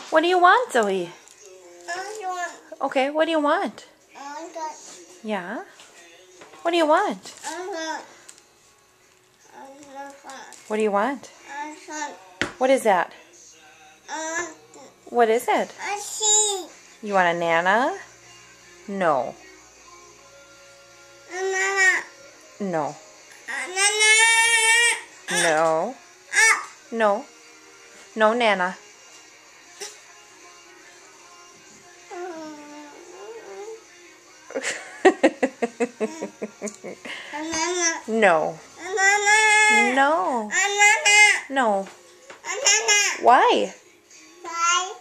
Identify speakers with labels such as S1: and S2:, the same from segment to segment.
S1: What do you want, Zoe?
S2: I want.
S1: Okay, what do you want?
S2: I got.
S1: Yeah? What do you want?
S2: I want. I want.
S1: What do you want?
S2: I want.
S1: What is that?
S2: I want.
S1: What is it?
S2: I see.
S1: You want a Nana? No.
S2: Banana.
S1: No.
S2: Banana.
S1: No.
S2: Ah.
S1: No. No Nana.
S2: Banana.
S1: No.
S2: Banana.
S1: No.
S2: Banana.
S1: No.
S2: Banana.
S1: Why?
S2: Bye.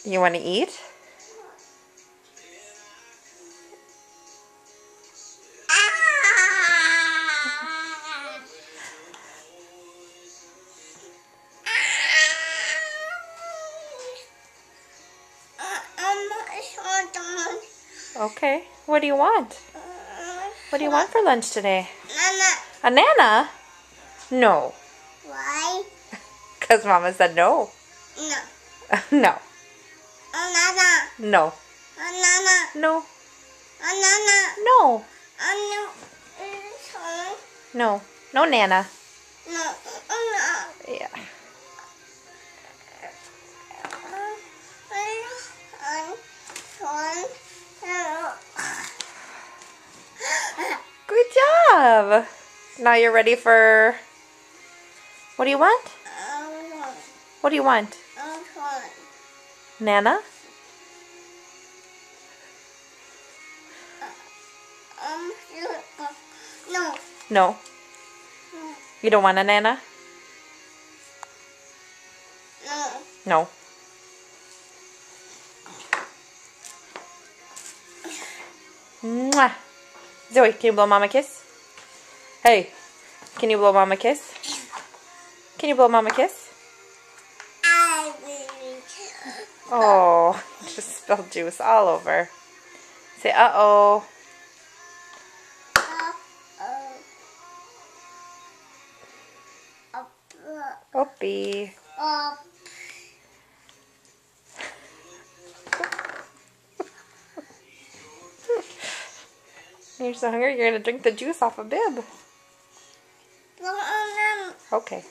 S1: You want to eat? Okay. What do you want? What do you want for lunch today?
S2: Nana.
S1: A Nana? No.
S2: Why?
S1: Because Mama said no.
S2: No.
S1: No.
S2: Banana.
S1: No.
S2: Banana.
S1: No.
S2: Banana.
S1: No.
S2: No.
S1: No. No Nana.
S2: No.
S1: Yeah. Good job. Now you're ready for... What do you want? What do you want? Nana?
S2: No.
S1: No. You don't want a Nana?
S2: No.
S1: No. Mwah. Zoe, can you blow Mama a kiss? Hey, can you blow Mama a kiss? Can you blow Mama a kiss?
S2: I will.
S1: Oh, just spilled juice all over. Say, uh-oh. Oopie. You're so hungry, you're going to drink the juice off a bib. Okay.